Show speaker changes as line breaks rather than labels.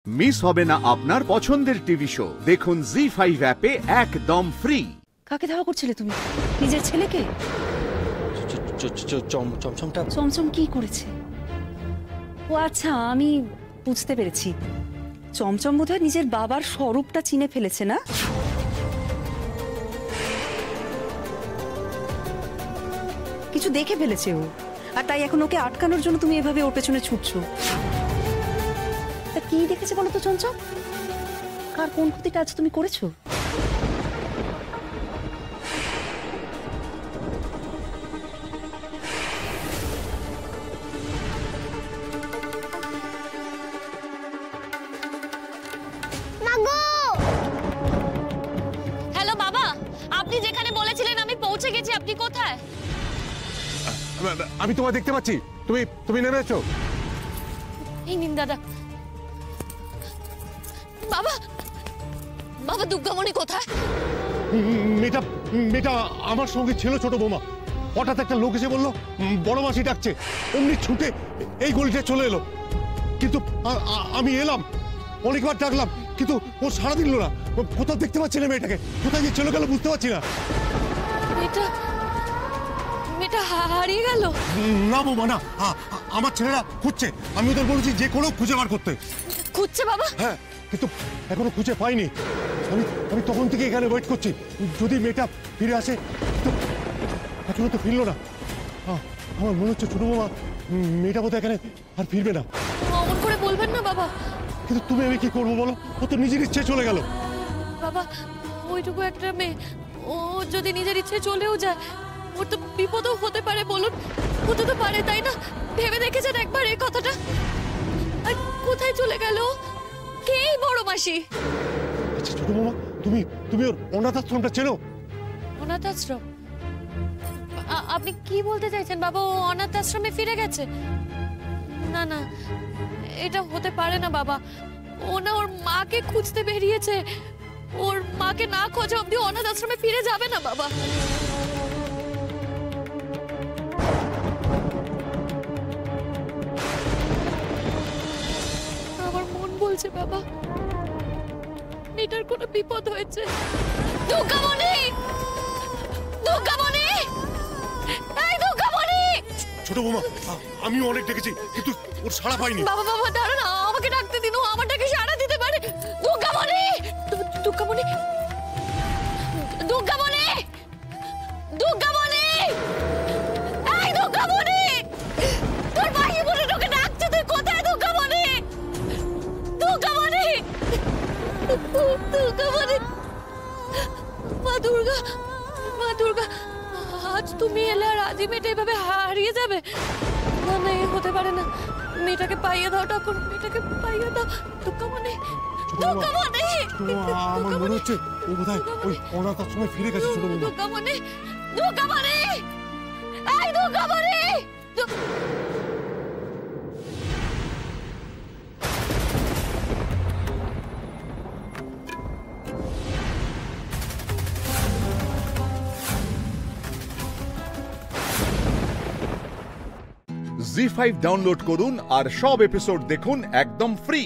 Miss হবে না আপনার পছন্দের টিভি শো। দেখুন জি5 অ্যাপে একদম ফ্রি।
কাকে ধাওয়া করছিলে তুমি? নিজের ছেলেকে?
চমচমটা
চমচম কি করেছে? ও আচ্ছা, আমি বুঝতে পেরেছি। চমচম বোধহয় নিজের বাবার স্বরূপটা চিনে ফেলেছে, না? কিছু দেখে ফেলেছে ও, আর তাই এখন ওকে আটকানোর জন্য তুমি এভাবে ওর পেছনে ছুটছো। তা কি দেখেছে বলো তো চমচম? কার কোন ক্ষতিটা আজ তুমি করেছো?
হ্যালো বাবা, আপনি যেখানে বলেছিলেন আমি পৌঁছে গেছি। আপনি কোথায়?
আমি তোমায় দেখতে পাচ্ছি। তুমি নেমেছো?
এই নিন দাদা। বাবা, বাবা দুর্গামণি কোথায়?
মেয়েটা আমার সঙ্গে ছিল ছোট বৌমা। হঠাৎ একটা লোক এসে বললো বড় মাসি ডাকছে, অমনি ছুটে এই গলিতে চলে এলো। কিন্তু আমি এলাম, অনেকবার ডাকলাম, কিন্তু ও সাড়া দিল না। কোথাও দেখতে পাচ্ছি না মেয়েটাকে, কোথায় যে চলে গেল বুঝতে পারছি না।
মেয়েটা হারিয়ে গেল?
না বৌমা না, আমার ছেলেরা খুঁজছে। আমি ওদের বলেছি যে কোনো খুঁজে বার করতে।
খুঁজছে বাবা?
হ্যাঁ, কিন্তু এখনো খুঁজে পাইনি। আমি তখন থেকে এখানে ওয়েট করছি, যদি মেয়েটা ফিরে আসে। কিন্তু এখনো তো ফিরলো না। আমার মনে হচ্ছে ছোট বৌমা মেয়েটা বোধহয় এখানে আর ফিরবে না।
অমন করে বলবেন না বাবা।
কিন্তু তুমি আমি কি করবো বলো? ও তো নিজের ইচ্ছে চলে গেল।
বাবা, ওইটুকু একটা মেয়ে, ও যদি নিজের ইচ্ছে চলেও যায়, ওর তো বিপদও হতে পারে। বলুন, হতে তো পারে, তাই না? ভেবে দেখেছেন একবার এই কথাটা? আর কোথায় চলে গেল? কে এই বড় মাসি?
আচ্ছা ছোট বৌমা, তুমি ওর অনাথ আশ্রমটা চেনো?
অনাথ আশ্রম? আপনি কি বলতে চাইছেন বাবা? ও অনাথ আশ্রমে ফিরে গেছে? না না, এটা হতে পারে না বাবা। ও না ওর মাকে খুঁজতে বেরিয়েছে। ওর মাকে না খোঁজা অব্দি অনাথ আশ্রমে ফিরে যাবে না বাবা। আমার মন বলছে বাবা, মেয়েটার কোনো বিপদ হয়েছে। দুর্গামণি! দুর্গামণি! এই দুর্গামণি!
ছোট বৌমা, আমি অনেক ডেকেছি, কিন্তু ওর সাড়া পাইনি।
বাবা বাবা দাঁড়ান, আমাকে ডাকতে দিন, ও আমার ডাকে সাড়া দিতে পারে। দুর্গামণি! দুর্গামণি! দুর্গামণি! দুর্গামণি! এই দুর্গামণি! তোর মাহি বলে তোকে ডাকছে, তুই কোথায় দুর্গামণি? দুর্গামণি! দুর্গামণি! মা দুর্গা, মা দুর্গা, আজ তুমি এলে আর আজই মেয়েটা এভাবে হারিয়ে যাবে? না না, এ হতে পারে না। মেয়েটাকে পাইয়ে দাও ঠাকুর, মেয়েটাকে পাইয়ে দাও। দুর্গামণি! দুর্গামণি!
আমার মনে হচ্ছে ও বোধহয় ওই অনাথ আশ্রমে ফিরে গেছে ছোট বৌমা।
দুর্গামণি! দুর্গামণি! এই দুর্গামণি!
জি5 ডাউনলোড করুন আর সব এপিসোড দেখুন একদম ফ্রি।